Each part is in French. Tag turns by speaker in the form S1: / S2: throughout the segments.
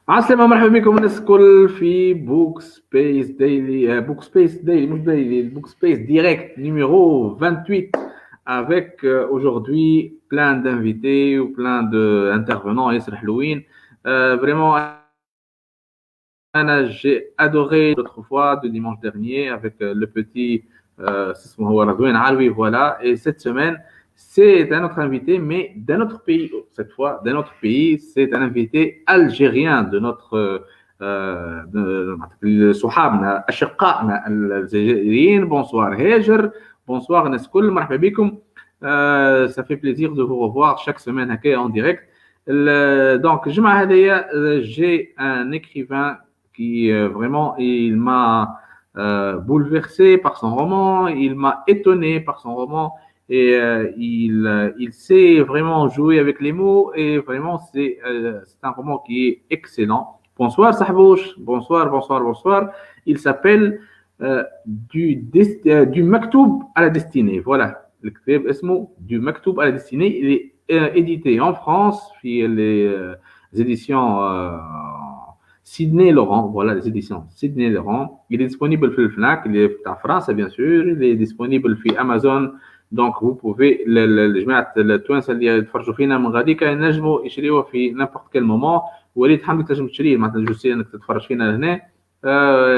S1: عسلامة، مرحبا بكم الناس الكل في بوك سبيس ديلي. بوك سبيس ديلي مش ديلي، بوك سبيس ديريكت numéro 28 avec aujourd'hui plein d'invités ou plein d'intervenants ياسر حلوين. Vraiment j'ai adoré l'autre fois de dimanche dernier avec le petit اسمه هو رضوان علوي, voilà. Et cette semaine c'est un autre invité, mais d'un autre pays. Cette fois, d'un autre pays, c'est un invité algérien de notre صحابنا أشقائنا الجزائريين. Bonsoir Heger, bonsoir الناس الكل, مرحبا بكم. Ça fait plaisir de vous revoir chaque semaine هكا en direct. Donc الجمعة هذيا j'ai un écrivain qui vraiment il m'a bouleversé par son roman, il m'a étonné par son roman. Et il sait vraiment jouer avec les mots, et vraiment c'est un roman qui est excellent. Bonsoir Sahbouch, bonsoir. Il s'appelle du Maktoub à la destinée. Voilà, le كتاب اسمه du Maktoub à la destinée. Il est édité en France في les éditions Sidney Laurent. Voilà, les éditions Sidney Laurent. Il est disponible في الفناك, il est en France bien sûr, il est disponible في Amazon. دونك vous pouvez الجماعه التوانسه اللي يتفرجوا فينا من غاديك ينجموا يشريوه في نيمبورت كيل مومون. وليد حمدي تنجم تشريه, معناتها جوسي انك تتفرج فينا هنا.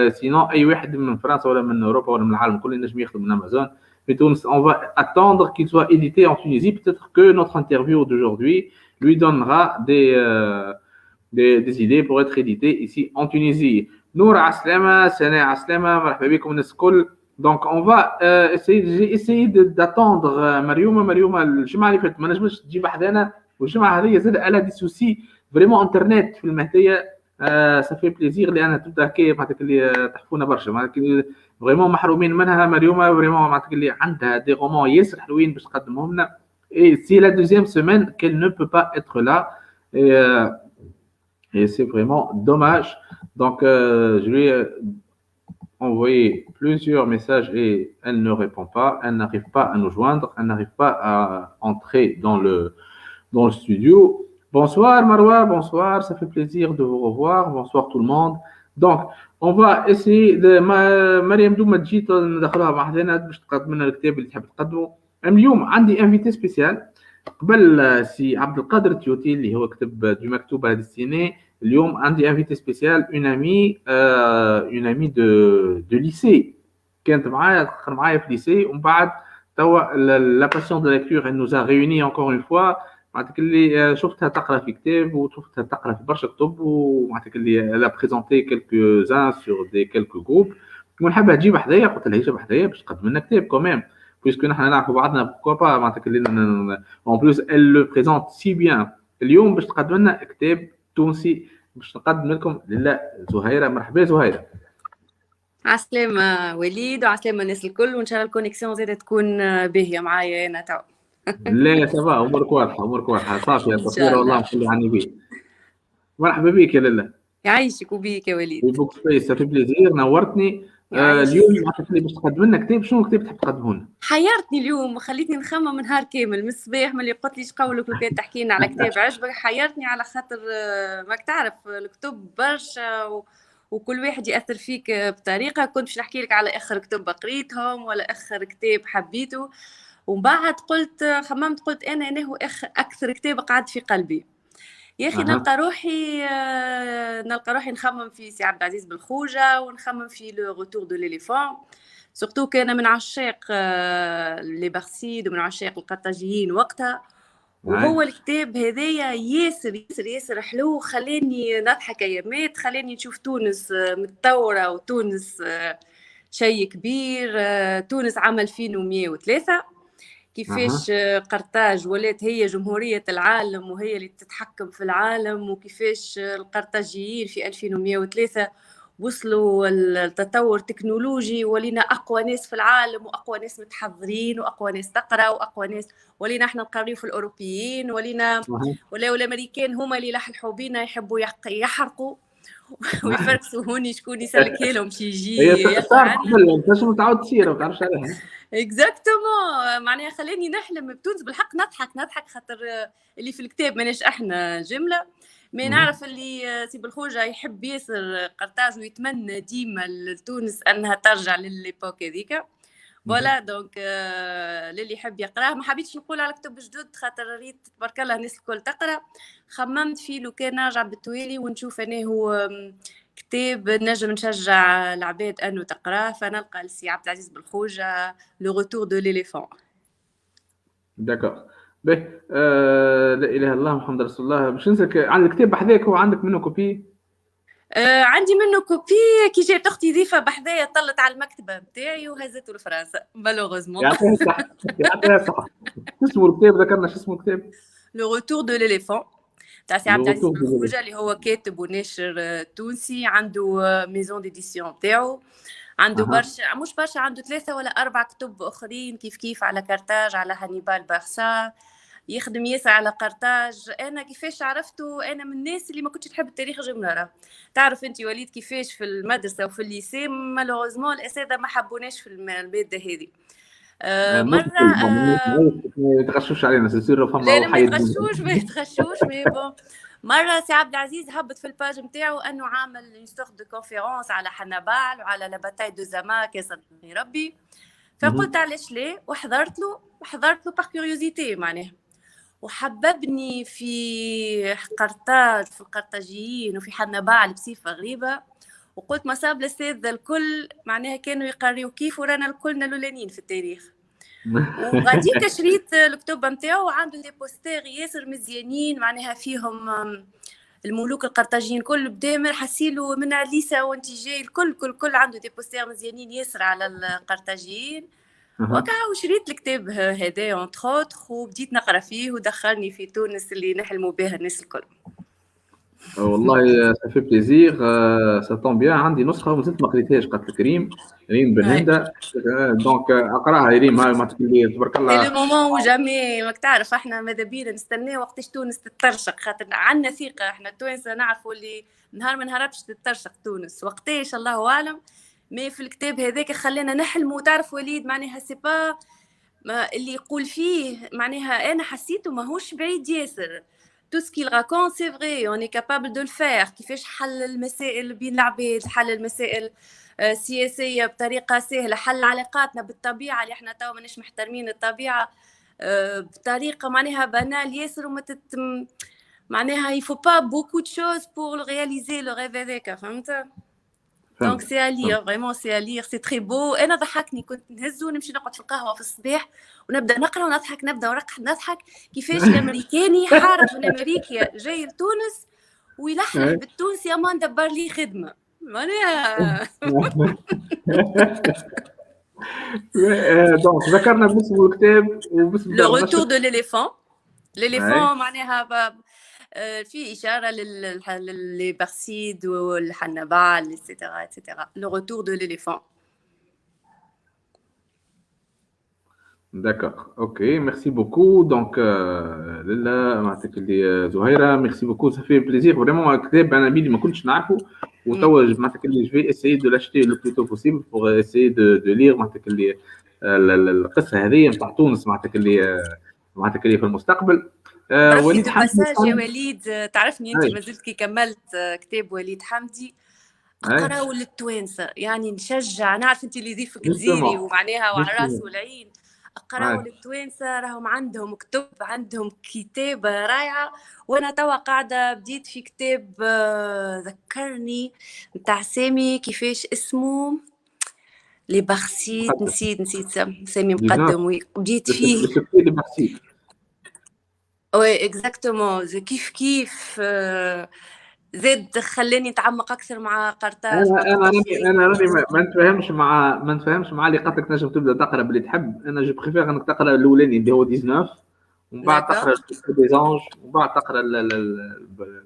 S1: سينون اي واحد من فرنسا ولا من اوروبا ولا من العالم كله ينجم ياخذ من امازون. في تونس on va attendre qu'il soit édité en Tunisie. Peut-être que notre interview d'aujourd'hui lui donnera des idées pour être édité ici en Tunisie. نور عسلامه, سناء عسلامه, مرحبا بكم الناس الكل. Donc on va essayer d'attendre مريومه الجمعه اللي فاتت ما نجمش تجي بحذانا, والجمعه هذه زاد على دي سوسي فريمون انترنت في المهديه. ça fait plaisir لان تبدا كي معناتها اللي تحفونا برشا, معناتها فريمون محرومين منها مريومه. فريمون معناتها اللي عندها دي رومون ياسر حلوين باش تقدمهم لنا. et c'est la deuxième semaine qu'elle ne peut pas être là, et c'est vraiment dommage. Donc je lui ai envoyé plusieurs messages et elle ne répond pas, elle n'arrive pas à nous joindre, elle n'arrive pas à entrer dans le studio. Bonsoir Marwa, bonsoir, ça fait plaisir de vous revoir. Bonsoir tout le monde. Donc on va essayer de مريم دوما تجي ندخلوها بحذنا باش تقدم لنا الكتاب اللي تحب تقدمه. اليوم عندي انفيتي سبيسيال قبل سي عبد القادر التيوتي اللي هو كتب دو مكتوب على ديستيني. اليوم عندي انفيتي سبيسيال اون امي دو ليسي, كانت معايا في ليسي, ومن بعد توا لا باسيون دو ليكتور elle nous a réunis encore une fois. معناتها اللي شفتها تقرا في كتاب وشفتها تقرا في برشا كتب, ومعناتها اللي لا بريزونتي quelques uns sur des quelques groupes, ونحبها تجيب حذايا. قلت لها جيب حذايا باش تقدم لنا كتاب كوميم, puisque نحن نعرفوا بعضنا بوركوا با. معناتها اللي en plus elle le présente si bien. اليوم باش تقدم لنا كتاب تونسي باش نقدم لكم لله زهيره. مرحبا زهيره.
S2: عسلامة وليد وعسلامة الناس الكل, وإن شاء الله الكونيكسيون زادة تكون باهية معايا أنا تو.
S1: لا سافا, أمورك واضحة صافية تصويرة والله نخلي عني بيه. مرحبا بك يا لله.
S2: يعيشك وبيك يا وليد.
S1: في بوك سبيس سافي بليزير, نورتني. اليوم عطيتني باش تقدم لنا كتاب. شنو الكتاب تحب تقدمه لنا؟
S2: حيرتني اليوم, خليتني نخمم نهار كامل من الصباح ملي قلت لي قولك لو كان تحكي لنا على كتاب عجبك. حيرتني على خاطر ماك تعرف الكتب برشا وكل واحد يأثر فيك بطريقة. كنت باش نحكي لك على آخر كتب قريتهم ولا آخر كتاب حبيته, ومن بعد خممت قلت أنا هو أكثر كتاب قعد في قلبي. يا أخي نلقى روحي نخمم في سي عبد العزيز بن خوجة, ونخمم في لو روتور دو ليليفون. سورتو كان من عشاق لي بارسيد ومن عشاق القرطاجيين وقتها, وهو الكتاب هذايا ياسر حلو, خلاني نضحك ايامات, خلاني نشوف تونس متطوره وتونس شيء كبير. تونس عام 2103 كيفاش قرطاج ولات هي جمهوريه العالم وهي اللي تتحكم في العالم, وكيفاش القرطاجيين في 2103 وصلوا التطور تكنولوجي, ولينا أقوى ناس في العالم وأقوى ناس متحضرين وأقوى ناس تقرأ وأقوى ناس, ولينا احنا نقريو في الأوروبيين, ولينا ولا الأمريكان هما اللي لحلحوا بينا يحبوا يحرقوا ويفركسوا هوني شكون يسلكها لهم شي يجي.
S1: هي صار قبل انت شنو متعود تصير ما تعرفش عليها.
S2: اكزاكتومون, معناها خلاني نحلم بتونس بالحق. نضحك خاطر اللي في الكتاب ماناش احنا جمله. مي نعرف اللي سي بالخوجة يحب ياسر قرطاج ويتمنى ديما لتونس انها ترجع لليبوك هذيك. فوالا دونك للي يحب يقراه. ما حبيتش نقول على كتب جدد خاطر ريت تبارك الله الناس الكل تقرا. خممت فيه لو كان نرجع بالتوالي ونشوف انه هو كتاب نجم نشجع العباد انه تقراه، فنلقى السي عبد العزيز بالخوجة لو روتور دو ليليفون.
S1: داكور. باهي لا اله الا الله محمد رسول الله. باش نسالك على الكتاب بحذاك، هو عندك منه كوبي؟
S2: عندي منه كوبي. كي جات اختي ضيفه بحذايا طلت على المكتبه نتاعي وهزته لفرنسا مالوغوزمون.
S1: يعطيها الصحة، يعطيها الصحة. شو اسمه الكتاب؟ ذكرنا شو اسمه الكتاب؟
S2: لو روتور دو ليليفون تاع سي عبد
S1: لو
S2: العزيز
S1: روتور
S2: بن خوجه اللي هو كاتب وناشر تونسي، عنده ميزون ديديسيون تاعو، عنده برشا مش برشا، عنده 3 ولا 4 كتب اخرين كيف على كارتاج، على هانيبال بارسا، يخدم ياسر على قرطاج. انا كيفاش عرفته؟ انا من الناس اللي ما كنتش تحب التاريخ الجمهوري. تعرف انت وليد كيفاش في المدرسه وفي الليسي مالوغوزمون الاساتذه ما حبوناش في الماده هذه. مره
S1: ما تغشوش علينا سير فما
S2: لا ما يتغشوش مي بون. مره سي عبد العزيز هبط في الباج نتاعو انه عامل اون سورت دو كونفيرونس على حنبال وعلى لا باتاي دو زاما كيصدني ربي. فقلت علاش ليه، وحضرت له باغ كيوريوزيتي معناها، وحببني في قرطاج، في القرطاجيين وفي حنبال بصفه غريبه. وقلت مصاب الاساتذه الكل معناها كانوا يقريوا كيف ورانا الكلنا الاولانيين في التاريخ. وغاديك شريت الكتب نتاعو، عنده دي بوستير ياسر مزيانين معناها فيهم الملوك القرطاجيين كل بدامر حسيلو من عليسا وانت جاي الكل عنده دي بوستير مزيانين ياسر على القرطاجيين. وكا وشريت الكتاب هذا اونتر اوتر وبديت نقرا فيه ودخلني في تونس اللي نحلموا بها الناس الكل.
S1: والله سافي بليزير. سا طون بيان، عندي نسخه ومازلت ما قريتهاش، قالت الكريم ريم بالهنده. دونك اقراها ريم، هاي ما تقول تبارك الله.
S2: سي لو مومون وجامي ماك تعرف احنا ماذا بينا نستناه وقتاش تونس تترشق، خاطر عندنا ثقه احنا التوانسه نعرفوا اللي نهار من نهارات باش تترشق تونس، وقتاش الله اعلم. مي في الكتاب هذاك خلينا نحلموا. تعرف وليد معناها سي با اللي يقول فيه معناها انا حسيته ماهوش بعيد ياسر. تو سكي راكون سي فري اوني كابابل دو الفير. كيفاش حل المسائل بين العباد، حل المسائل سياسيه بطريقه سهله، حل علاقاتنا بالطبيعه اللي احنا تو ماناش محترمين الطبيعه بطريقه معناها بانال ياسر وما معناها يفو با بوكو دو شوز بور رياليزي لو ريف هذاك، فهمت؟ دونك سي الير فريمون سي الير سي تري بو. انا ضحكني كنت نهزو ونمشي نقعد في القهوه في الصباح ونبدا نقرا ونضحك، نبدا نضحك كيفاش الامريكاني حارب من امريكا جاي لتونس ويلحلح بالتونسي اما ندبر لي خدمه معناها.
S1: دونك ذكرنا باسم الكتاب وباسم
S2: لو روتور دو ليليفون. ليليفون معناها في إشارة للبرسيد والحنبال etc. Le retour de l'éléphant.
S1: D'accord, ok, merci beaucoup. Donc, Lila, معناتك اللي زهيرة, merci beaucoup, ça fait plaisir. Vraiment, الكتاب أنا بيدي ما كنتش نعرفه, وتوا معناتك اللي je vais essayer de l'acheter le plus tôt possible pour essayer de lire معناتك اللي القصة هذه نتاع تونس معناتك اللي في المستقبل.
S2: وليد حمدي. يا وليد تعرفني أنت ما زلت كي كملت كتاب وليد حمدي أقرأه للتوانسة، يعني نشجع. نعرف أنت اللي يضيفك جزيري ومعناها وعلى الراس والعين. أقرأه للتوانسة، راهم عندهم كتب، عندهم كتابة رائعة. وأنا توا قاعدة بديت في كتاب ذكرني متاع سامي كيفاش اسمه لي بارسيت، نسيت سامي مقدم وبديت فيه. وي اكزاكتومون كيف زاد خلاني نتعمق اكثر مع قرطاج.
S1: انا راني ما نتفاهمش مع اللي قالك تنجم تبدا تقرا باللي تحب. انا جو بريفير انك تقرا الاولاني اللي هو 19 ومن بعد تقرا دي زانج ومن بعد تقرا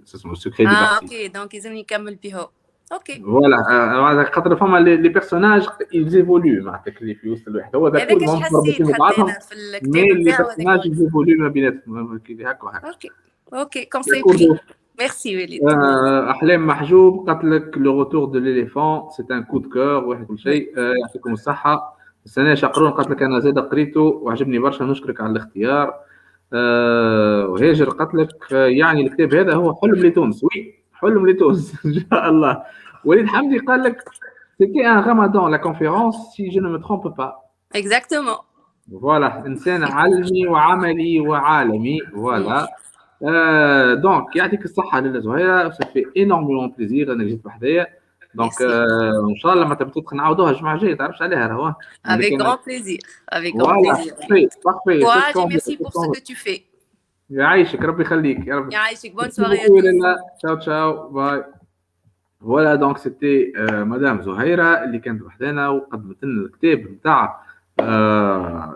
S1: اسمه السكري دي بارسي.
S2: اوكي دونك لازمني نكمل بها. اوكي
S1: فوالا خاطر فما لي بيرسوناج ايفوليو معناتك اللي في وسط الواحد هو ذاك
S2: كل مربوطين ببعضهم
S1: في الكتاب نتاعو هذاك ايفوليو ما بيناتهم هكا وهكا.
S2: اوكي كوم سي بي. ميرسي وليد.
S1: احلام محجوب قالت لك لو روتور دو ليليفون سي ان كود كور واحد كل شيء. يعطيكم الصحه. السنه شقرون قالت لك انا زاد قريته وعجبني برشا، نشكرك على الاختيار. وهاجر قالت لك يعني الكتاب هذا هو حلم لتونس. وي حلم لتونس ان شاء الله. وليد حمدي قال لك c'était un ramadan la conférence si je ne me trompe pas.
S2: Exactement.
S1: فوالا انسان علمي وعملي وعالمي فوالا. دونك يعطيك الصحة لاله زهيرة، ça fait énormément plaisir انك جيت بحذايا. دونك
S2: Merci.
S1: ان شاء الله ما تبتدخ نعاودوها الجمعة الجاية، تعرفش عليها راهو.
S2: Avec grand plaisir. Avec grand
S1: فوالا
S2: plaisir.
S1: parfait parfait.
S2: Courage et merci pour ce que tu fais.
S1: يعيشك ربي يخليك يا رب.
S2: يعيشك. Bonne soirée à tous.
S1: Ciao ciao باي. Voilà donc c'était مدام زهيرة اللي كانت وحدنا وقدمت لنا الكتاب نتاع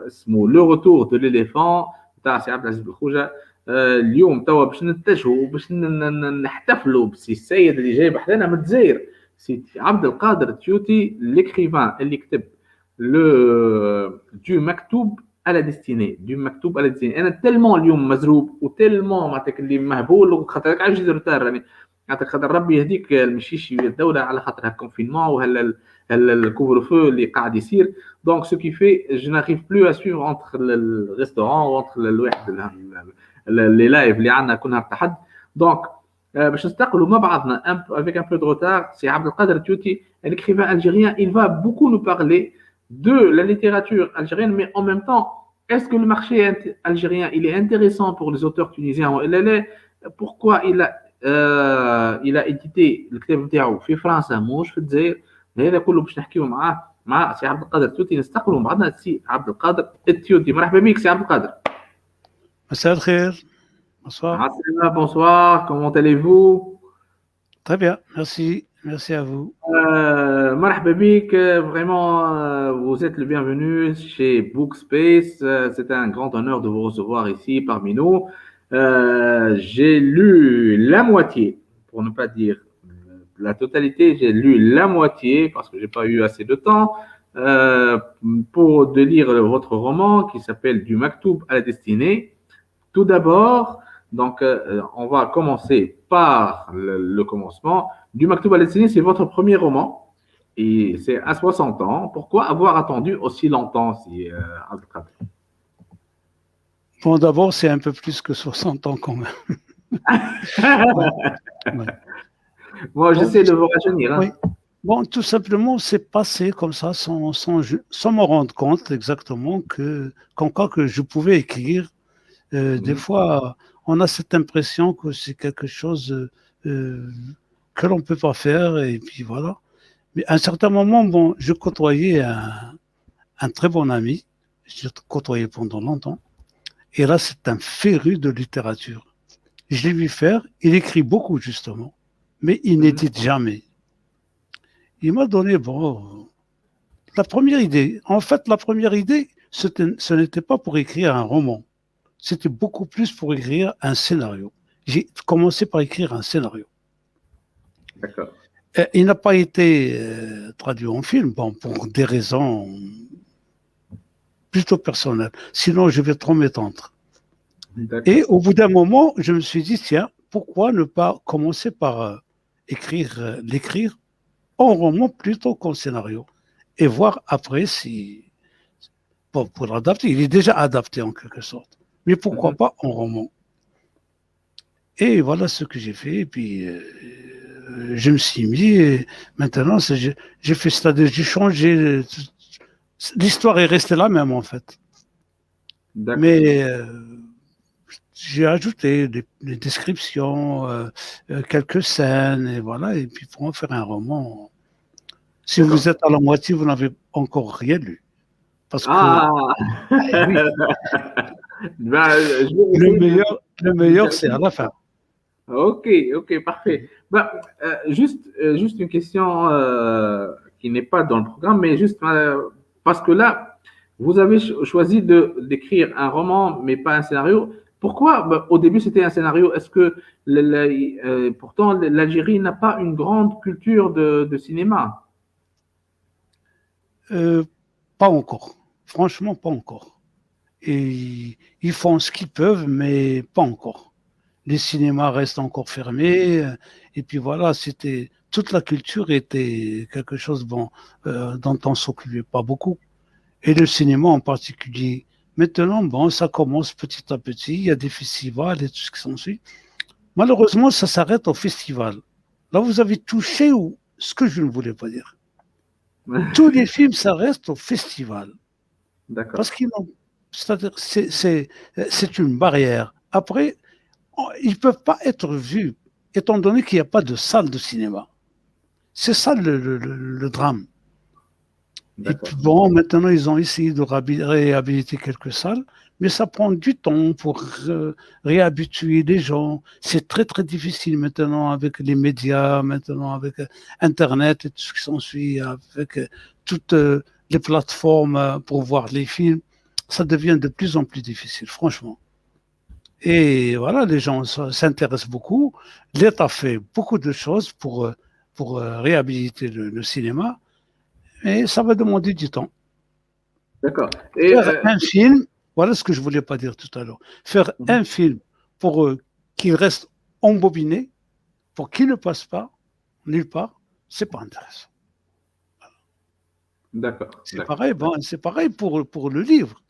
S1: اسمه لو روتور دو ليليفون نتاع سي عبد العزيز بالخوجة. اليوم توا باش نتجهوا باش نحتفلوا بسي السيد اللي جاي بحدنا من الجزائر، سي عبد القادر تيوتي ليكريفان اللي كتب لو دو مكتوب على ديستيني. دو مكتوب على ديستيني. انا تلمون اليوم مزروب وتلمون معناتها اللي مهبول وخاطر عايش روتار راني معناتها خاطر ربي يهديك المشيشي الدوله على خاطر الكونفينمون وهلا الكوفر فو اللي قاعد يصير. دونك سو كي في جو ناريف بلو ا سويفر انتر الريستورون وانتر الواحد لي لايف اللي عندنا كل نهار تحد. دونك باش نستقبلوا مع بعضنا avec un peu de retard c'est Abd el-Qader Tuti, un écrivain algérien. Il va beaucoup nous parler de la littérature algérienne, mais en même temps, est-ce que le marché algérien il est intéressant pour les auteurs tunisiens ou pourquoi il a édité الكتاب نتاعو في فرنسا موش في الجزائر. هذا كله باش نحكيو معاه مع سي عبد القادر التيوتي. نستقبلوا بعضنا سي عبد القادر التيوتي. مرحبا بك سي عبد القادر.
S3: مساء الخير. Bonsoir.
S1: Bonsoir, comment allez-vous?
S3: Très bien, merci. Merci à vous.
S1: مرحبا بك. Vraiment, vous êtes le bienvenu chez Bookspace. C'est un grand honneur de vous recevoir ici parmi nous. J'ai lu la moitié, pour ne pas dire la totalité, j'ai lu la moitié parce que j'ai pas eu assez de temps pour de lire votre roman qui s'appelle Du Maktoub à la destinée. Tout d'abord, donc on va commencer par le commencement. Du Maktoub à la destinée, c'est votre premier roman et c'est à 60 ans. Pourquoi avoir attendu aussi longtemps, si Abdelkader?
S3: Bon, d'abord, c'est un peu plus que 60 ans quand même.
S1: Ouais. Bon, j'essaie de vous rajeunir. Hein.
S3: Oui. Bon, tout simplement, c'est passé comme ça, sans me rendre compte exactement qu'en cas que je pouvais écrire. Des fois, on a cette impression que c'est quelque chose que l'on ne peut pas faire, et puis voilà. Mais à un certain moment, bon, je côtoyais un très bon ami, je l'ai côtoyé pendant longtemps, et là, c'est un féru de littérature. Je l'ai vu faire, il écrit beaucoup justement, mais il n'édite jamais. Il m'a donné, bon, la première idée. En fait, la première idée, ce n'était pas pour écrire un roman. C'était beaucoup plus pour écrire un scénario. J'ai commencé par écrire un scénario.
S1: D'accord.
S3: Il n'a pas été traduit en film, bon, pour des raisons plutôt personnelles. Sinon, je vais trop m'étendre. Et au bout d'un moment, je me suis dit, tiens, pourquoi ne pas commencer par l'écrire en roman plutôt qu'en scénario et voir après si... Bon, pour l'adapter, il est déjà adapté en quelque sorte. Mais pourquoi pas en roman? Et voilà ce que j'ai fait. Et puis, je me suis mis. Et maintenant, j'ai fait c'est-à-dire, j'ai changé. L'histoire est restée la même, en fait. Mais j'ai ajouté des descriptions, quelques scènes, et voilà. Et puis, pour en faire un roman, si vous êtes à la moitié, vous n'avez encore rien lu. Parce que. Oui.
S1: Ben,
S3: le meilleur, c'est à la fin.
S1: Ok, parfait. Ben, juste une question qui n'est pas dans le programme, mais juste parce que là, vous avez choisi d'écrire un roman, mais pas un scénario. Pourquoi au début c'était un scénario? Est-ce que pourtant l'Algérie n'a pas une grande culture de cinéma?
S3: Pas encore. Franchement, pas encore. Et ils font ce qu'ils peuvent, mais pas encore. Les cinémas restent encore fermés. Et puis voilà, toute la culture était quelque chose dont on s'occupait pas beaucoup. Et le cinéma en particulier, Maintenant, bon, ça commence petit à petit. Il y a des festivals et tout ce qui s'ensuit. Malheureusement, ça s'arrête au festival. Là, vous avez touché ce que je ne voulais pas dire. Tous les films, ça reste au festival.
S1: D'accord.
S3: Parce qu'ils n'ont, c'est-à-dire, c'est une barrière. Après, ils ne peuvent pas être vus, étant donné qu'il n'y a pas de salle de cinéma. C'est ça le drame. Et puis bon, maintenant, ils ont essayé de réhabiliter quelques salles, mais ça prend du temps pour réhabituer les gens. C'est très, très difficile maintenant avec les médias, maintenant avec Internet et tout ce qui s'ensuit, avec toutes les plateformes pour voir les films. Ça devient de plus en plus difficile, franchement. Et voilà, les gens s'intéressent beaucoup. L'État fait beaucoup de choses pour réhabiliter le cinéma. Et ça va demander du temps.
S1: D'accord.
S3: Et faire un film, voilà ce que je ne voulais pas dire tout à l'heure. Faire un film pour qu'il reste embobiné, pour qu'il ne passe pas nulle part, ce n'est pas intéressant. Voilà.
S1: D'accord.
S3: C'est pareil, c'est pareil pour le livre.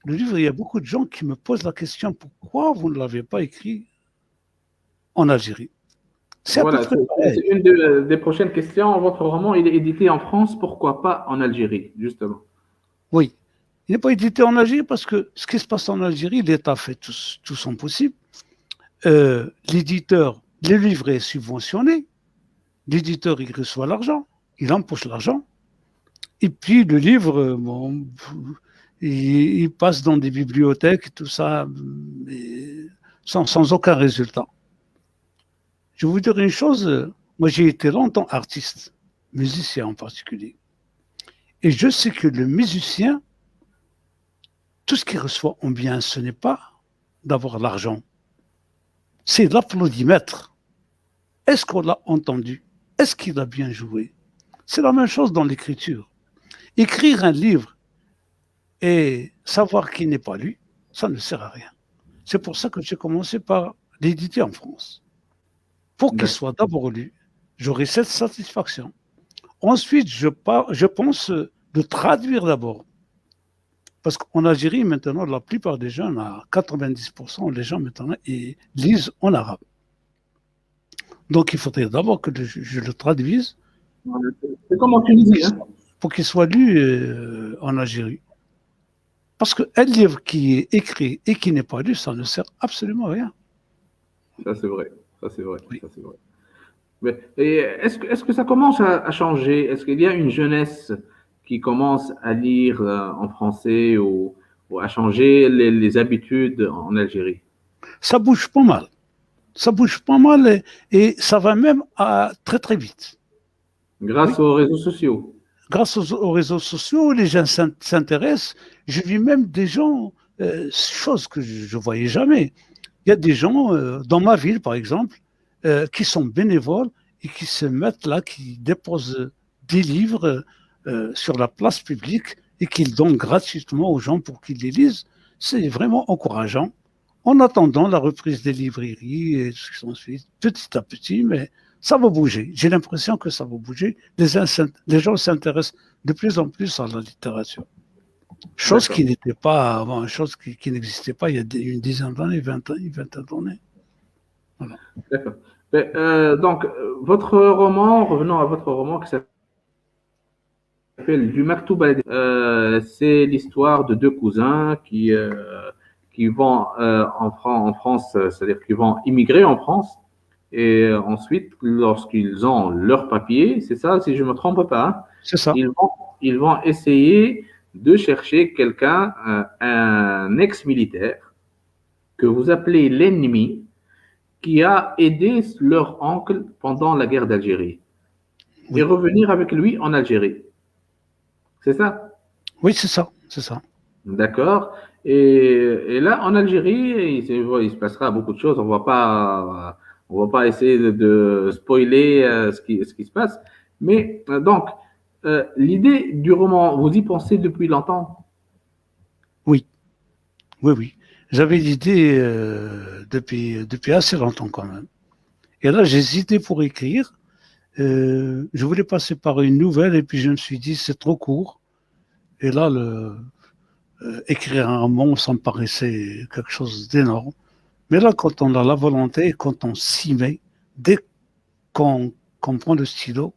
S3: Le livre, il y a beaucoup de gens qui me posent la question, pourquoi vous ne l'avez pas écrit en Algérie?
S1: C'est une des prochaines questions. Votre roman, il est édité en France, pourquoi pas en Algérie, justement?
S3: Oui, il n'est pas édité en Algérie parce que ce qui se passe en Algérie, l'État fait tout son possible. L'éditeur, le livre est subventionné. L'éditeur, il reçoit l'argent, il empoche l'argent. Et puis le livre, bon, il passe dans des bibliothèques, tout ça, sans aucun résultat. Je vais vous dire une chose, moi j'ai été longtemps artiste, musicien en particulier. Et je sais que le musicien, tout ce qu'il reçoit en bien, ce n'est pas d'avoir l'argent. C'est l'applaudimètre. Est-ce qu'on l'a entendu? Est-ce qu'il a bien joué? C'est la même chose dans l'écriture. Écrire un livre et savoir qu'il n'est pas lu, ça ne sert à rien. C'est pour ça que j'ai commencé par l'éditer en France. Pour qu'il soit d'abord lu, j'aurai cette satisfaction. Ensuite, je pense de traduire d'abord. Parce qu'en Algérie, maintenant, la plupart des jeunes, à 90%, les gens maintenant, ils lisent en arabe. Donc, il faudrait d'abord que je le traduise.
S1: C'est comme en Tunisie, hein?
S3: Pour qu'il soit lu en Algérie. Parce qu'un livre qui est écrit et qui n'est pas lu, ça ne sert absolument à rien.
S1: Ça, c'est vrai. Ça, c'est vrai.
S3: Oui.
S1: Ça, c'est vrai. Mais, est-ce que ça commence à changer? Est-ce qu'il y a une jeunesse qui commence à lire en français ou à changer les habitudes en Algérie?
S3: Ça bouge pas mal. Ça bouge pas mal et ça va même très très vite.
S1: Grâce aux réseaux sociaux.
S3: Grâce aux réseaux sociaux, les gens s'intéressent. Je vis même des gens, choses que je ne voyais jamais. Il y a des gens dans ma ville, par exemple, qui sont bénévoles et qui se mettent là, qui déposent des livres sur la place publique et qu'ils donnent gratuitement aux gens pour qu'ils les lisent. C'est vraiment encourageant. En attendant la reprise des librairies et ce qui s'ensuit, petit à petit, mais ça va bouger. J'ai l'impression que ça va bouger. Les gens s'intéressent de plus en plus à la littérature. Chose qui n'était pas avant, chose qui n'existait pas il y a une dizaine d'années, une vingtaine d'années. Voilà.
S1: D'accord. Mais, donc, votre roman, revenons à votre roman qui s'appelle Du Maktoub c'est l'histoire de deux cousins qui vont en France, c'est-à-dire qui vont immigrer en France. Et ensuite, lorsqu'ils ont leur papier, c'est ça, si je ne me trompe pas, hein,
S3: c'est ça.
S1: Ils vont essayer de chercher quelqu'un, un ex-militaire, que vous appelez l'ennemi, qui a aidé leur oncle pendant la guerre d'Algérie. Oui. Et revenir avec lui en Algérie. C'est ça?
S3: Oui, c'est ça, c'est ça.
S1: D'accord. Et là, en Algérie, il se passera beaucoup de choses. On va pas essayer de spoiler ce qui se passe. Mais donc, l'idée du roman, vous y pensez depuis longtemps?
S3: Oui, oui, oui. J'avais l'idée depuis assez longtemps quand même. Et là, j'hésitais pour écrire. Je voulais passer par une nouvelle et puis je me suis dit, c'est trop court. Et là, écrire un roman, ça me paraissait quelque chose d'énorme. Mais là, quand on a la volonté, quand on s'y met, dès qu'on prend le stylo,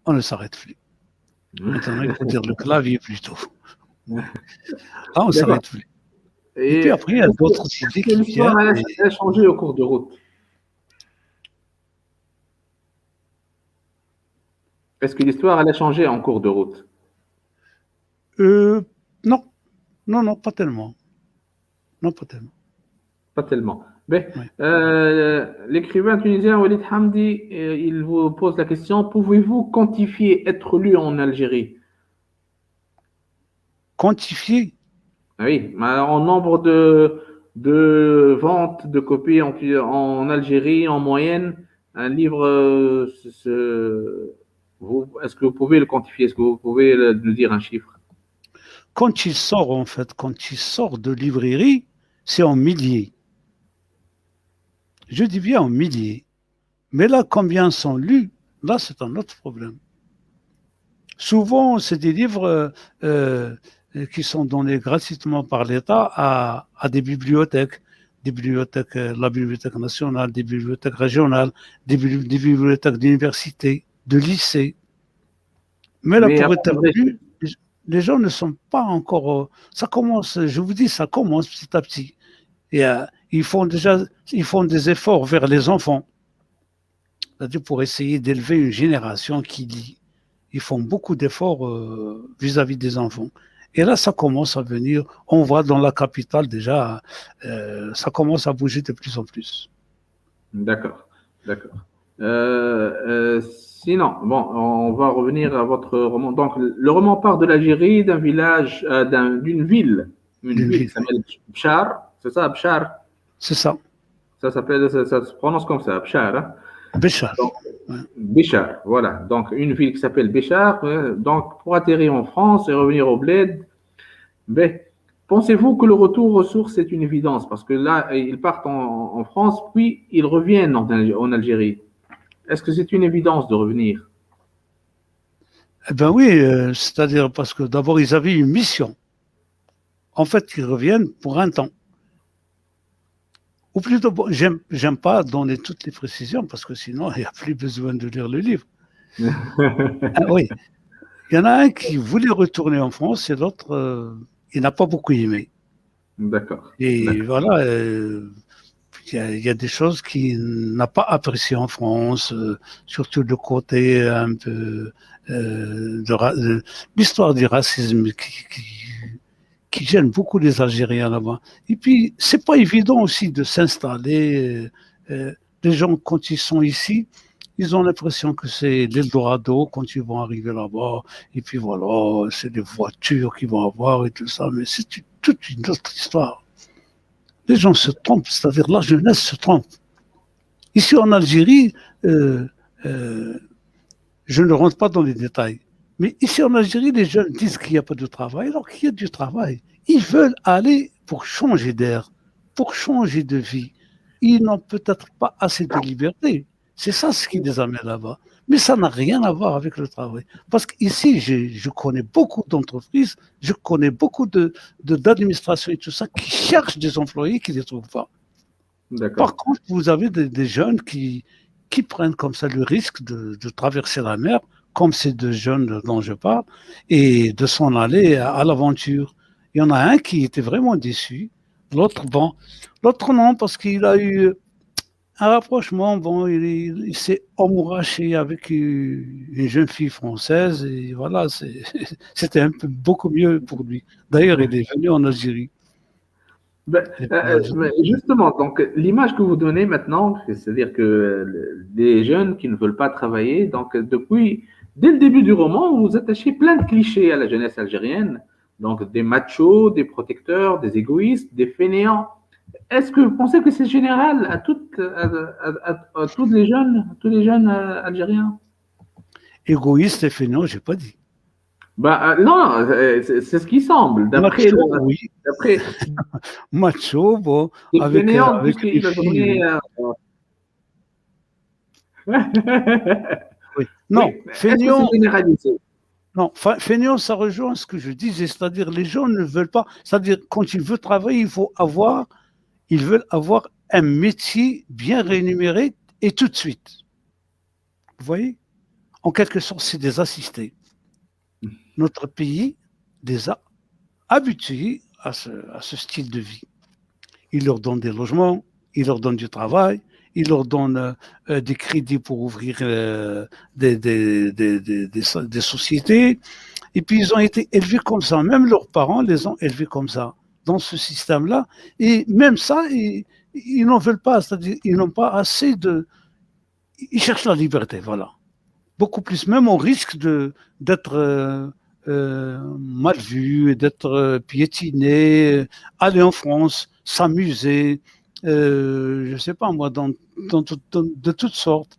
S3: on ne s'arrête plus. Maintenant, il faut dire le clavier plutôt. Là, on ne s'arrête plus. Et puis après, il y a d'autres idées qui
S1: viennent. L'histoire a changé au cours de route. Est-ce que l'histoire allait changer en cours de route?
S3: Non. Non, pas tellement. Non, pas tellement.
S1: Pas tellement. Mais, l'écrivain tunisien Walid Hamdi, il vous pose la question, pouvez-vous quantifier être lu en Algérie?
S3: Quantifier?
S1: Oui, en nombre de ventes de copies en Algérie, en moyenne, un livre, est-ce que vous pouvez le quantifier? Est-ce que vous pouvez nous dire un chiffre?
S3: Quand il sort, en fait, quand il sort de librairie, c'est en milliers. Je dis bien en milliers. Mais là, combien sont lus? Là, c'est un autre problème. Souvent, c'est des livres qui sont donnés gratuitement par l'État à des bibliothèques. La Bibliothèque nationale, des bibliothèques régionales, des bibliothèques d'université, de lycées. Mais là, pour être lu, les gens ne sont pas encore. Ça commence, je vous dis, ça commence petit à petit. Et ils font des efforts vers les enfants, c'est-à-dire pour essayer d'élever une génération qui lit. Ils font beaucoup d'efforts vis-à-vis des enfants. Et là, ça commence à venir. On voit dans la capitale déjà, ça commence à bouger de plus en plus.
S1: D'accord. Sinon, bon, on va revenir à votre roman. Donc, le roman part de l'Algérie, d'un village, d'une ville, qui s'appelle Bchar. C'est ça, Bchar?
S3: C'est ça.
S1: Ça se prononce comme ça, Bchar. Hein?
S3: Béchar.
S1: Béchar, voilà. Donc, une ville qui s'appelle Béchar. Donc, pour atterrir en France et revenir au bled. Mais, pensez-vous que le retour aux sources est une évidence? Parce que là, ils partent en France, puis ils reviennent en Algérie. Est-ce que c'est une évidence de revenir?
S3: Eh bien oui, c'est-à-dire parce que d'abord, ils avaient une mission. En fait, ils reviennent pour un temps. Ou plutôt, j'aime pas donner toutes les précisions parce que sinon, il n'y a plus besoin de lire le livre. Oui, il y en a un qui voulait retourner en France et l'autre, il n'a pas beaucoup aimé.
S1: D'accord.
S3: Et voilà, il y a des choses qu'il n'a pas appréciées en France, surtout le côté un peu l'histoire du racisme qui gêne beaucoup les Algériens là-bas. Et puis, c'est pas évident aussi de s'installer. Les gens, quand ils sont ici, ils ont l'impression que c'est l'Eldorado quand ils vont arriver là-bas. Et puis voilà, c'est des voitures qu'ils vont avoir et tout ça. Mais c'est toute une autre histoire. Les gens se trompent, c'est-à-dire la jeunesse se trompe. Ici en Algérie, je ne rentre pas dans les détails. Mais ici en Algérie, les jeunes disent qu'il n'y a pas de travail, alors qu'il y a du travail. Ils veulent aller pour changer d'air, pour changer de vie. Ils n'ont peut-être pas assez de liberté. C'est ça ce qui les amène là-bas. Mais ça n'a rien à voir avec le travail. Parce qu'ici, je connais beaucoup d'entreprises, je connais beaucoup d'administrations et tout ça qui cherchent des employés qui ne les trouvent pas. Par contre, vous avez des jeunes qui prennent comme ça le risque de traverser la mer, comme ces deux jeunes dont je parle, et de s'en aller à l'aventure. Il y en a un qui était vraiment déçu, l'autre, bon, l'autre non, parce qu'il a eu un rapprochement, bon, il s'est amouraché avec une jeune fille française, et voilà, c'était un peu beaucoup mieux pour lui. D'ailleurs, il est venu en Algérie.
S1: Justement, donc l'image que vous donnez maintenant, c'est-à-dire que les jeunes qui ne veulent pas travailler, donc dès le début du roman, vous attachez plein de clichés à la jeunesse algérienne, donc des machos, des protecteurs, des égoïstes, des fainéants. Est-ce que vous pensez que c'est général à tous les jeunes algériens?
S3: Égoïste et fainéant, j'ai pas dit.
S1: Non, c'est ce qui semble.
S3: D'après oui. Macho, bon.
S1: Avec les filles.
S3: Oui. Non,
S1: fainéant.
S3: Non, fainéant, ça rejoint ce que je disais, c'est-à-dire les gens ne veulent pas, c'est-à-dire quand ils veulent travailler, ils veulent avoir un métier bien rémunéré et tout de suite. Vous voyez? En quelque sorte, c'est des assistés. Notre pays les a habitués à ce style de vie. Il leur donne des logements, il leur donne du travail, il leur donne des crédits pour ouvrir des sociétés. Et puis, ils ont été élevés comme ça. Même leurs parents les ont élevés comme ça, dans ce système-là. Et même ça, ils n'en veulent pas. C'est-à-dire, ils n'ont pas assez de... Ils cherchent la liberté, voilà. Beaucoup plus, même au risque d'être mal vu, d'être piétiné, aller en France, s'amuser, je ne sais pas moi, de toutes sortes,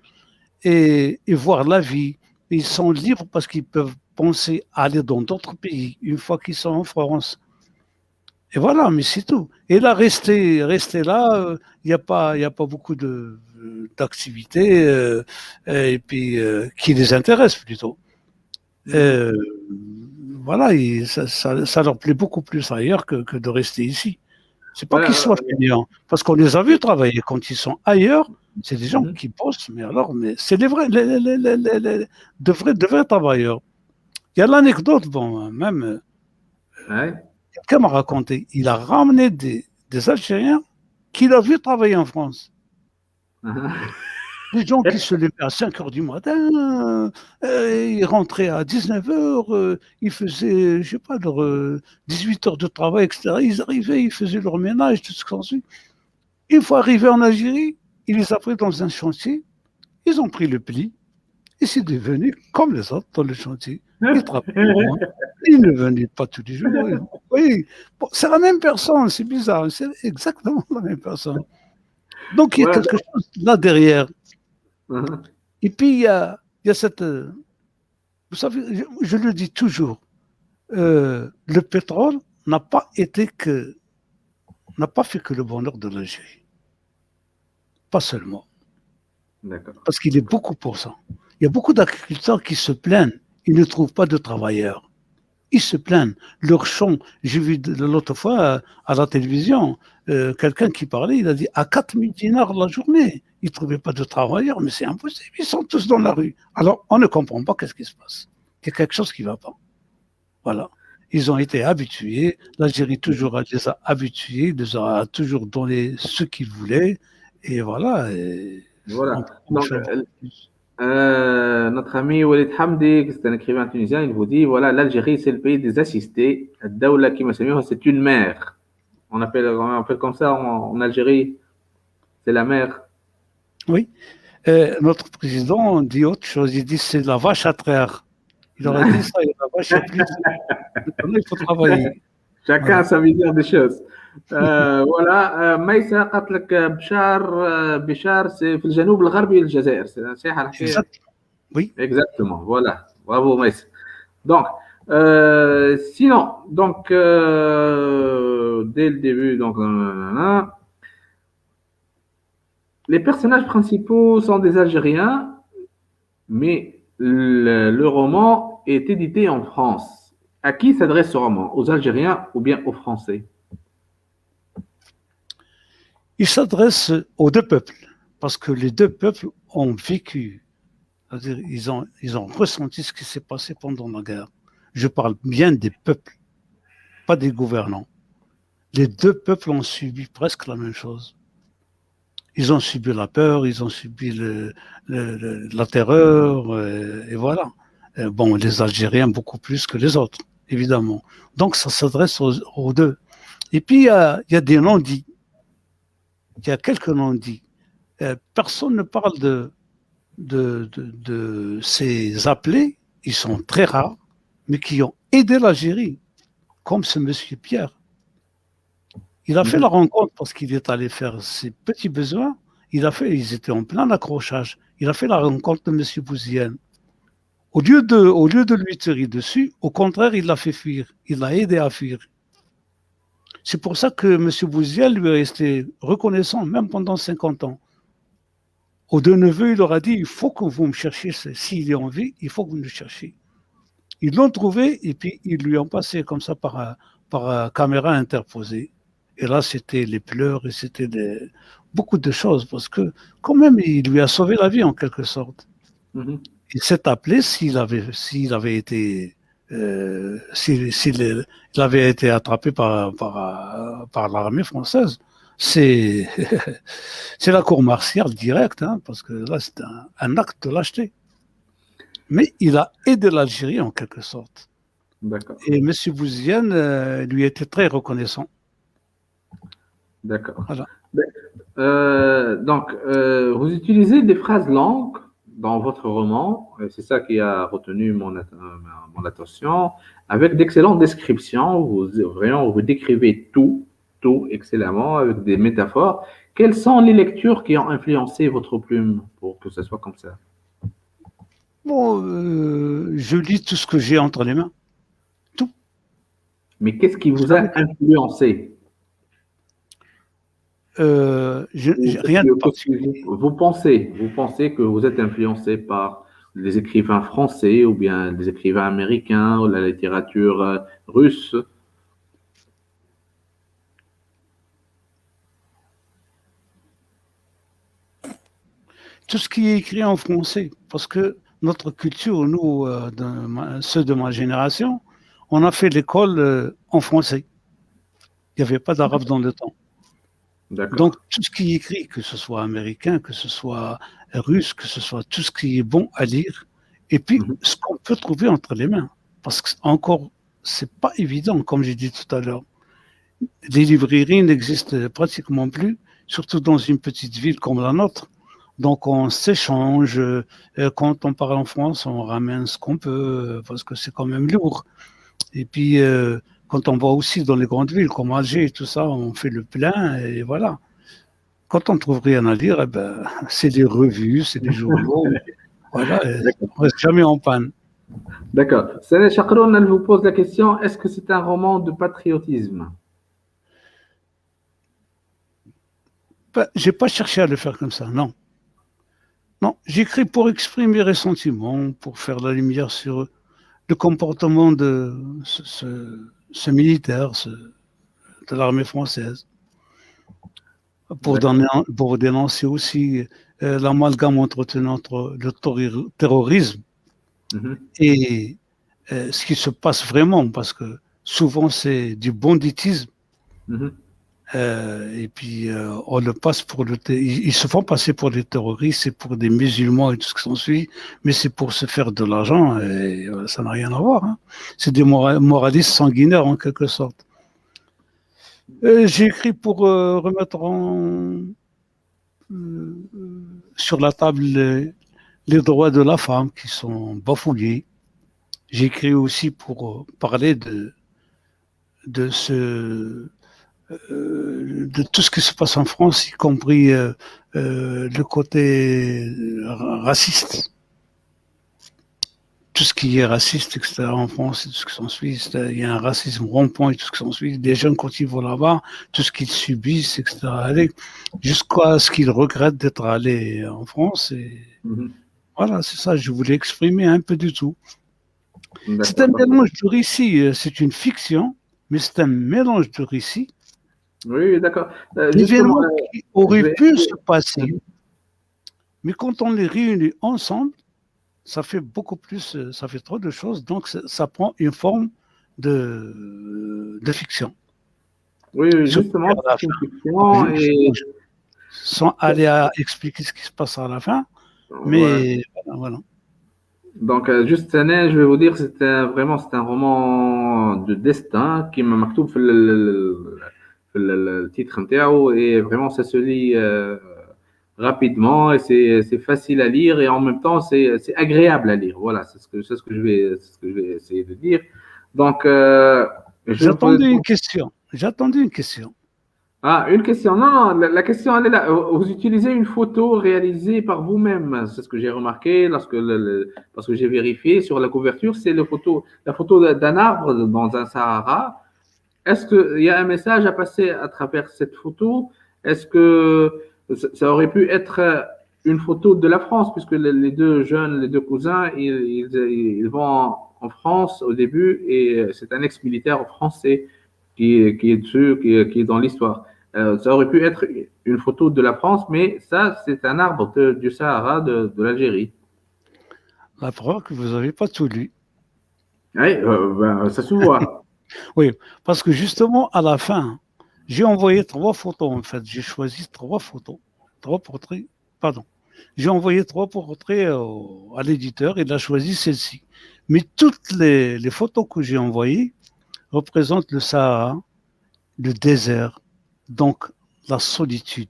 S3: et voir la vie. Ils sont libres parce qu'ils peuvent penser à aller dans d'autres pays une fois qu'ils sont en France. Et voilà, mais c'est tout. Et là, rester là, il n'y a pas beaucoup d'activités et puis qui les intéressent plutôt. Voilà, ça leur plaît beaucoup plus ailleurs que de rester ici. C'est pas qu'ils soient fainéants, parce qu'on les a vus travailler. Quand ils sont ailleurs, c'est des gens qui bossent, mais c'est de vrais travailleurs. Il y a l'anecdote, bon, même, quelqu'un m'a raconté, il a ramené des Algériens qu'il a vu travailler en France. Des gens qui se levaient à 5 heures du matin, ils rentraient à 19 heures, ils faisaient, je sais pas, leur 18 heures de travail, etc. Ils arrivaient, ils faisaient leur ménage, tout ce qu'on suit. Une fois arrivés en Algérie, ils les ont pris dans un chantier, ils ont pris le pli, et c'est devenu comme les autres dans le chantier. Ils travaillaient, ils ne venaient pas tous les jours. Oui, bon, c'est la même personne, c'est bizarre, c'est exactement la même personne. Donc il y a quelque chose là derrière. Et puis, il y a cette... vous savez, je le dis toujours, le pétrole n'a pas fait que le bonheur de l'Algérie. Pas seulement. Parce qu'il est beaucoup pour ça. Il y a beaucoup d'agriculteurs qui se plaignent, ils ne trouvent pas de travailleurs. Ils se plaignent. Leur champ, j'ai vu l'autre fois à la télévision, quelqu'un qui parlait, il a dit à 4000 dinars la journée. Ils ne trouvaient pas de travailleurs, mais c'est impossible. Ils sont tous dans la rue. Alors, on ne comprend pas qu'est-ce qui se passe. Il y a quelque chose qui ne va pas. Voilà. Ils ont été habitués. L'Algérie toujours les a habitués, les a toujours donné ce qu'ils voulaient. Et voilà.
S1: Voilà. Donc, notre ami Walid Hamdi, c'est un écrivain tunisien, il vous dit, voilà, l'Algérie, c'est le pays des assistés. Daoula Kimasamir, c'est une mère. On appelle comme ça en Algérie, c'est la mère.
S3: Oui. Notre président dit autre chose, il dit c'est la vache à traire. Il aurait dit ça, il y a la vache à plus. Il faut travailler.
S1: Chacun a sa vision des choses. voilà ميسة قالت لك بشار سي في الجنوب الغربي للجزائر صحيح الحكايه
S3: oui
S1: exactement voilà bravo ميسة donc sinon donc dès le début donc les personnages principaux sont des Algériens mais le roman est édité en France. À qui s'adresse ce roman? Aux Algériens ou bien aux Français?
S3: Il s'adresse aux deux peuples, parce que les deux peuples ont vécu, c'est-à-dire ils ont ressenti ce qui s'est passé pendant la guerre. Je parle bien des peuples, pas des gouvernants. Les deux peuples ont subi presque la même chose. Ils ont subi la peur, ils ont subi la terreur, et voilà. Bon, les Algériens beaucoup plus que les autres, évidemment. Donc ça s'adresse aux deux. Et puis il y a des non-dits. Il y a quelques non-dits. Personne ne parle de ces appelés, ils sont très rares, mais qui ont aidé l'Algérie, comme ce monsieur Pierre. Il a fait la rencontre parce qu'il est allé faire ses petits besoins. Ils étaient en plein accrochage. Il a fait la rencontre de monsieur Bouziane. Au lieu de lui tirer dessus, au contraire, il l'a fait fuir. Il l'a aidé à fuir. C'est pour ça que M. Bouziane lui est resté reconnaissant, même pendant 50 ans. Aux deux neveux, il leur a dit, il faut que vous me cherchiez, s'il est en vie, il faut que vous me cherchiez. Ils l'ont trouvé et puis ils lui ont passé comme ça par caméra interposée. Et là, c'était les pleurs et c'était beaucoup de choses parce que quand même, il lui a sauvé la vie en quelque sorte. Il s'est appelé s'il avait été s'il avait été attrapé par l'armée française. C'est c'est la cour martiale directe, hein, parce que là, c'est un acte de lâcheté. Mais il a aidé l'Algérie en quelque sorte.
S1: D'accord.
S3: Et M. Bouziane lui était très reconnaissant.
S1: D'accord.
S3: Voilà.
S1: Donc, vous utilisez des phrases longues dans votre roman, c'est ça qui a retenu mon attention, avec d'excellentes descriptions. Vous décrivez tout excellemment, avec des métaphores. Quelles sont les lectures qui ont influencé votre plume pour que ce soit comme ça?
S3: Bon, je lis tout ce que j'ai entre les mains. Tout.
S1: Mais qu'est-ce qui vous a influencé?
S3: Rien de particulier.
S1: Vous pensez que vous êtes influencé par les écrivains français ou bien les écrivains américains ou la littérature russe?
S3: Tout ce qui est écrit en français, parce que notre culture, nous, ceux de ma génération, on a fait l'école en français. Il n'y avait pas d'arabe dans le temps. Donc, tout ce qui est écrit, que ce soit américain, que ce soit russe, que ce soit tout ce qui est bon à lire, et puis ce qu'on peut trouver entre les mains. Parce que encore, c'est pas évident, comme j'ai dit tout à l'heure. Les librairies n'existent pratiquement plus, surtout dans une petite ville comme la nôtre. Donc, on s'échange. Quand on parle en France, on ramène ce qu'on peut, parce que c'est quand même lourd. Et puis, quand on va aussi dans les grandes villes comme Alger et tout ça, on fait le plein et voilà. Quand on ne trouve rien à lire, eh ben, c'est des revues, c'est des journaux. Voilà, on ne reste jamais en panne.
S1: D'accord. Saleh Chakroun, elle vous pose la question, est-ce que c'est un roman de patriotisme?
S3: Je n'ai pas cherché à le faire comme ça, non. Non, j'écris pour exprimer mes ressentiments, pour faire la lumière sur le comportement de ce militaire de l'armée française, pour dénoncer aussi l'amalgame entre le terrorisme et ce qui se passe vraiment, parce que souvent c'est du banditisme. Et puis on le passe ils se font passer pour des terroristes et pour des musulmans et tout ce qui s'ensuit, mais c'est pour se faire de l'argent et ça n'a rien à voir. Hein. C'est des moralistes sanguinaires en quelque sorte. J'ai écrit pour remettre sur la table les droits de la femme qui sont bafouillés. J'ai écrit aussi pour parler de tout ce qui se passe en France, y compris le côté raciste. Tout ce qui est raciste, etc. en France, et tout ce qui s'ensuit, il y a un racisme rampant et tout ce qui s'ensuit. Des jeunes, quand ils vont là-bas, tout ce qu'ils subissent, etc. Jusqu'à ce qu'ils regrettent d'être allés en France. Et voilà, c'est ça, je voulais exprimer un peu du tout. C'est un mélange de récits, c'est une fiction, mais c'est un mélange de récits.
S1: Oui, d'accord.
S3: L'événement qui aurait pu se passer, mais quand on les réunit ensemble, ça fait beaucoup plus, ça fait trop de choses, donc ça prend une forme de fiction.
S1: Oui, justement, c'est une fiction et...
S3: sans aller à expliquer ce qui se passe à la fin, mais voilà.
S1: Donc, juste je vais vous dire, c'est un roman de destin qui m'a marqué le titre et vraiment ça se lit rapidement et c'est facile à lire et en même temps c'est agréable à lire. Voilà, c'est ce que je vais essayer de dire. Donc
S3: j'attendais une question.
S1: Ah, une question. Non, la question, elle est là. Vous utilisez une photo réalisée par vous-même. C'est ce que j'ai remarqué parce que j'ai vérifié sur la couverture. C'est la photo d'un arbre dans un Sahara. Est-ce qu'il y a un message à passer à travers cette photo? Est-ce que ça aurait pu être une photo de la France, puisque les deux jeunes, les deux cousins, ils vont en France au début et c'est un ex-militaire français qui est dessus, qui est dans l'histoire. Ça aurait pu être une photo de la France, mais ça, c'est un arbre du Sahara de l'Algérie.
S3: La preuve que vous n'avez pas tout lu.
S1: Oui, ça se voit.
S3: Oui, parce que justement, à la fin, j'ai envoyé 3 photos, en fait. J'ai choisi 3 photos, 3 portraits, pardon. J'ai envoyé 3 portraits à l'éditeur, il a choisi celle-ci. Mais toutes les photos que j'ai envoyées représentent le Sahara, le désert, donc la solitude,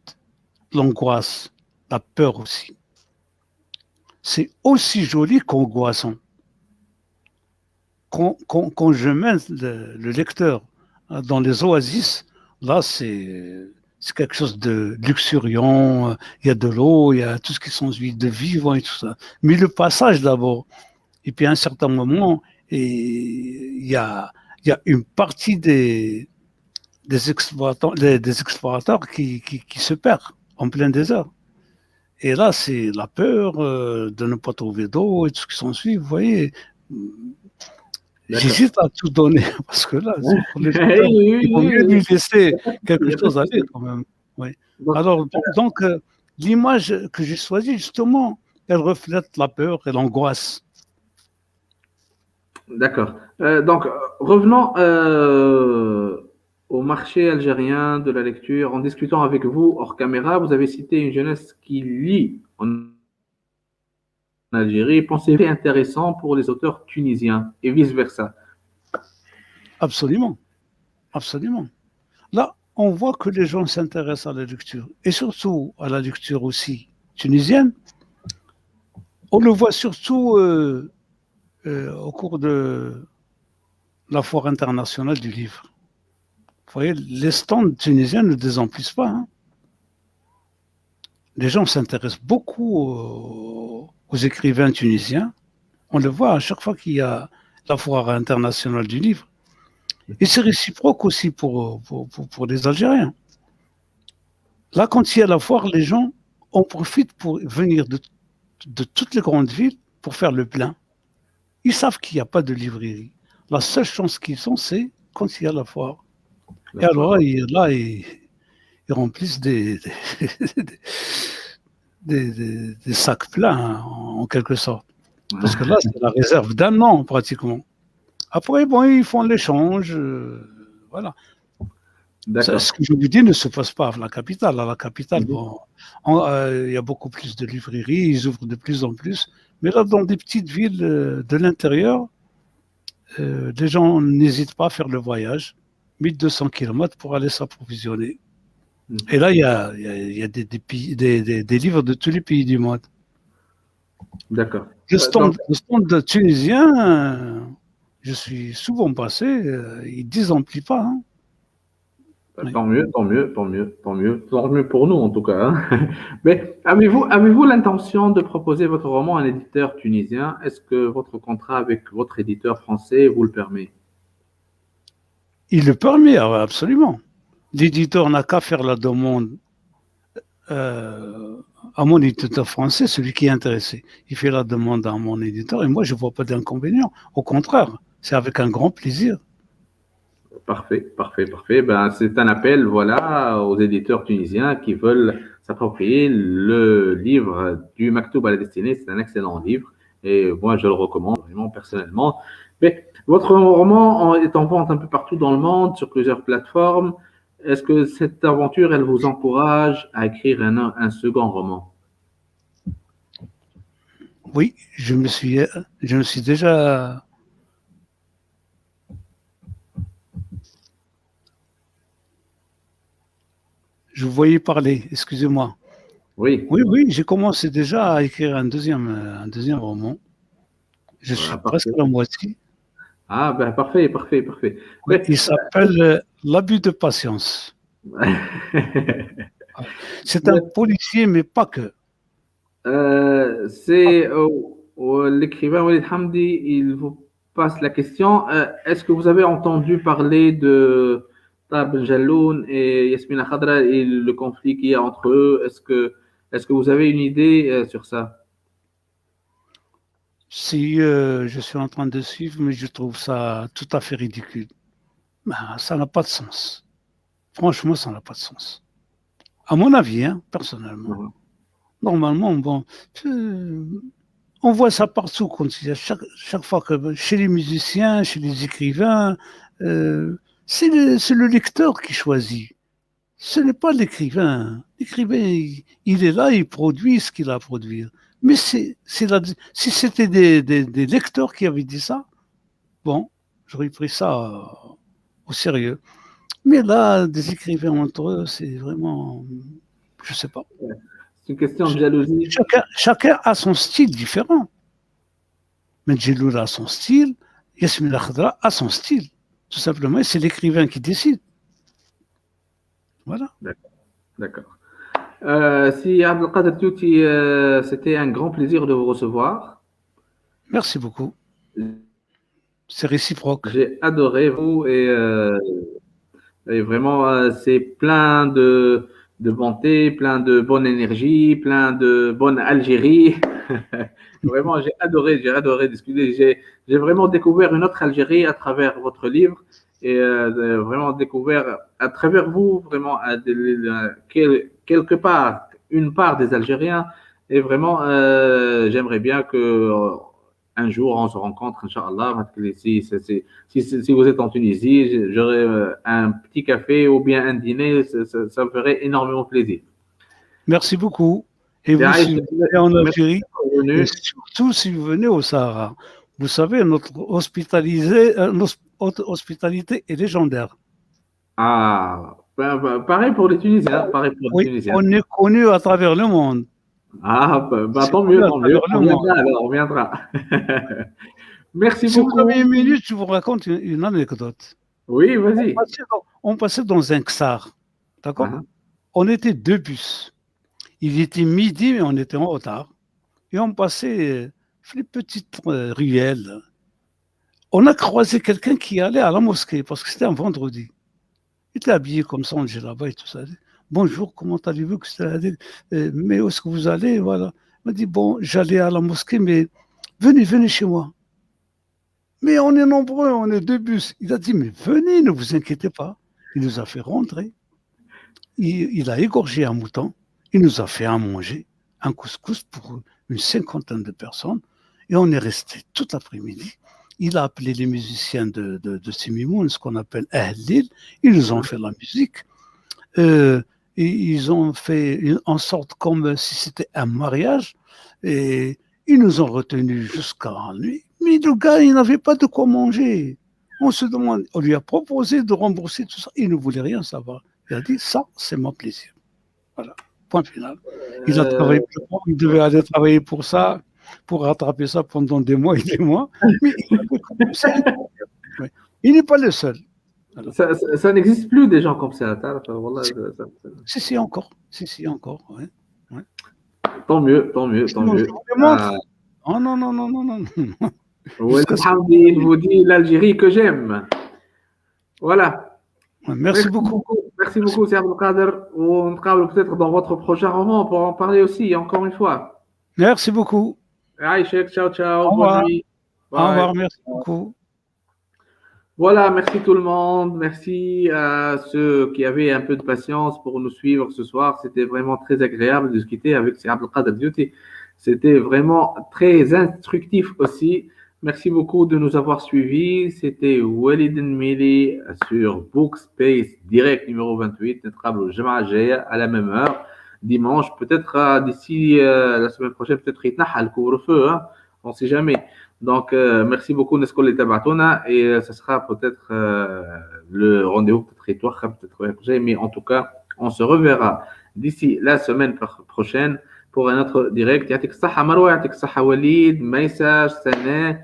S3: l'angoisse, la peur aussi. C'est aussi joli qu'angoissant. Quand je mène le lecteur dans les oasis, là, c'est quelque chose de luxuriant. Il y a de l'eau, il y a tout ce qui s'ensuit, de vivant et tout ça. Mais le passage d'abord, et puis à un certain moment, il y a une partie des explorateurs qui se perdent en plein désert. Et là, c'est la peur de ne pas trouver d'eau et tout ce qui s'ensuit. Vous voyez, j'hésite à tout donner parce que là, pour les lecteurs, il vaut mieux lui laisser quelque chose à lire quand même. Oui. Alors, donc, l'image que j'ai choisie, justement, elle reflète la peur et l'angoisse.
S1: D'accord. Donc, revenons au marché algérien de la lecture. En discutant avec vous hors caméra, vous avez cité une jeunesse qui lit en Algérie. Pensez-vous intéressant pour les auteurs tunisiens et vice-versa?
S3: Absolument. Absolument. Là, on voit que les gens s'intéressent à la lecture et surtout à la lecture aussi tunisienne. On le voit surtout au cours de la foire internationale du livre. Vous voyez, les stands tunisiens ne désemplissent pas. Hein. Les gens s'intéressent beaucoup aux écrivains tunisiens. On le voit à chaque fois qu'il y a la foire internationale du livre. Et c'est réciproque aussi pour les Algériens. Là, quand il y a la foire, les gens en profitent pour venir de toutes les grandes villes pour faire le plein. Ils savent qu'il n'y a pas de librairie. La seule chance qu'ils ont, c'est quand il y a la foire. Et alors là, ils remplissent des sacs pleins, hein, en quelque sorte. Parce que là, c'est la réserve d'un an, pratiquement. Après, bon, ils font l'échange. Voilà. Ce que je vous dis ne se passe pas à la capitale. À la capitale, bon, il y a beaucoup plus de librairies, ils ouvrent de plus en plus. Mais là, dans des petites villes de l'intérieur, les gens n'hésitent pas à faire le voyage, 1200 km pour aller s'approvisionner. Et là, il y a des livres de tous les pays du monde.
S1: D'accord.
S3: Le stand tunisien, je suis souvent passé, il ne désemplit pas. Hein.
S1: Tant mieux pour nous en tout cas. Hein. Mais avez-vous l'intention de proposer votre roman à un éditeur tunisien? Est-ce que votre contrat avec votre éditeur français vous le permet?
S3: Il le permet, absolument. L'éditeur n'a qu'à faire la demande à mon éditeur français, celui qui est intéressé. Il fait la demande à mon éditeur et moi, je ne vois pas d'inconvénient. Au contraire, c'est avec un grand plaisir.
S1: Parfait. Ben, c'est un appel, voilà, aux éditeurs tunisiens qui veulent s'approprier le livre du Maktoub à la destinée. C'est un excellent livre et moi, je le recommande vraiment personnellement. Mais votre roman est en vente un peu partout dans le monde, sur plusieurs plateformes. Est-ce que cette aventure, elle vous encourage à écrire un second roman?
S3: Oui, je me suis déjà... Je vous voyais parler, excusez-moi.
S1: Oui.
S3: Oui, j'ai commencé déjà à écrire un deuxième roman. Je suis presque à la moitié.
S1: Ah, ben parfait.
S3: Ouais, il s'appelle L'abus de patience. C'est un policier, mais pas que.
S1: C'est l'écrivain Walid Hamdi, il vous passe la question. Est-ce que vous avez entendu parler de Tab Jalloun et Yasmina Khadra et le conflit qu'il y a entre eux? Est-ce que Est-ce que vous avez une idée sur ça?
S3: Si je suis en train de suivre, mais je trouve ça tout à fait ridicule. Ben, ça n'a pas de sens. Franchement, ça n'a pas de sens. À mon avis, hein, personnellement.
S1: Mhm.
S3: Normalement, bon, on voit ça partout. Chaque fois que chez les musiciens, chez les écrivains, c'est le lecteur qui choisit. Ce n'est pas l'écrivain. L'écrivain, il est là, il produit ce qu'il a à produire. Mais si c'était des lecteurs qui avaient dit ça, bon, j'aurais pris ça au sérieux. Mais là, des écrivains entre eux, c'est vraiment, je sais pas.
S1: C'est une question de jalousie.
S3: Chacun a son style différent. Medjeloul a son style, Yasmine Khadra a son style. Tout simplement, c'est l'écrivain qui décide. Voilà.
S1: D'accord. Si Abdelkader Touti, c'était un grand plaisir de vous recevoir.
S3: Merci beaucoup. C'est réciproque.
S1: J'ai adoré vous et vraiment, c'est plein de bonté, plein de bonne énergie, plein de bonne Algérie. Vraiment, j'ai adoré discuter. J'ai vraiment découvert une autre Algérie à travers votre livre et vraiment découvert à travers vous, vraiment, quelque part, une part des Algériens. Et vraiment, j'aimerais bien que un jour on se rencontre, Inch'Allah. Si vous êtes en Tunisie, j'aurai un petit café ou bien un dîner, ça me ferait énormément plaisir.
S3: Merci beaucoup. Et vous, si vous venez en Algérie, et surtout si vous venez au Sahara, vous savez, notre hospitalité est légendaire.
S1: Ah, pareil pour les Tunisiens.
S3: On est connu à travers le monde.
S1: Ah, tant mieux. On viendra. Merci beaucoup.
S3: Si vous avez une minute, je vous raconte une anecdote.
S1: Oui, vas-y.
S3: On passait dans un ksar, d'accord? On était 2 bus. Il était midi, mais on était en retard. Et on passait les petites ruelles. On a croisé quelqu'un qui allait à la mosquée, parce que c'était un vendredi. Il était habillé comme ça, on était là-bas et tout ça. Bonjour, comment allez-vous? Mais où est-ce que vous allez? Voilà. Il m'a dit, bon, j'allais à la mosquée, mais venez chez moi. Mais on est nombreux, on est 2 bus. Il a dit, mais venez, ne vous inquiétez pas. Il nous a fait rentrer. Il a égorgé un mouton. Il nous a fait à manger, un couscous pour une 50aine de personnes. Et on est resté tout l'après-midi. Il a appelé les musiciens de Simimoun, ce qu'on appelle Ahlil. Ils nous ont fait la musique. Et ils ont fait en sorte comme si c'était un mariage. Et ils nous ont retenus jusqu'à la nuit. Mais le gars, il n'avait pas de quoi manger. On se demande, on lui a proposé de rembourser tout ça. Il ne voulait rien savoir. Il a dit, ça, c'est mon plaisir. Voilà, point final. Il a travaillé pour, il devait aller travailler pour ça, pour rattraper ça pendant des mois et des mois. Mais il n'est pas le seul.
S1: Ça n'existe plus des gens comme ça.
S3: Si, encore. Ouais.
S1: Tant mieux.
S3: Oh, non.
S1: Il vous dit l'Algérie que j'aime. Voilà.
S3: Merci beaucoup.
S1: Merci beaucoup, Sir Abdelkader. On travaille peut-être dans votre prochain roman pour en parler aussi, encore une fois.
S3: Merci beaucoup.
S1: Aïchek, ciao.
S3: Bonne nuit. Au revoir, merci beaucoup.
S1: Voilà, merci tout le monde. Merci à ceux qui avaient un peu de patience pour nous suivre ce soir. C'était vraiment très agréable de discuter avec Sir Abdelkader Diouti. C'était vraiment très instructif aussi. Merci beaucoup de nous avoir suivis. C'était Walid Mili sur Bookspace direct numéro 28. نتقابلوا الجمعة الجاية à la même heure, dimanche. Peut-être d'ici la semaine prochaine, peut-être يتنحى الcouvre-feu, hein? On ne sait jamais. Donc, merci beaucoup Nescol et Tabatona. Et ce sera peut-être le rendez-vous, peut-être, mais en tout cas, on se reverra d'ici la semaine prochaine pour un autre direct. يعطيك الصحة مروة, يعطيك الصحة وليد, ميسا, سنة,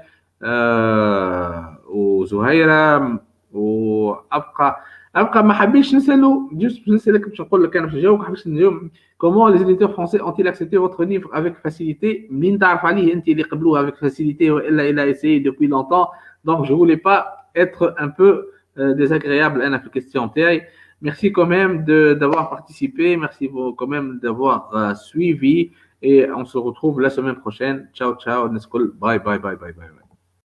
S1: وزهيرة, وأبقى ما حبيتش نسأله, juste نسألك باش نقول لك أنا باش نجاوبك, ما حبيتش نجاوب. Comment les éditeurs français ont-ils accepté votre livre avec facilité? منين تعرف عليه أنت اللي قبلوه avec facilité وإلا il a essayé depuis longtemps. Donc je voulais pas être un peu désagréable أنا في الكيستيون تاعي. Merci quand même d'avoir participé. Merci quand même d'avoir suivi. Et on se retrouve la semaine prochaine. Ciao, ciao. Bye, bye, bye, bye, bye.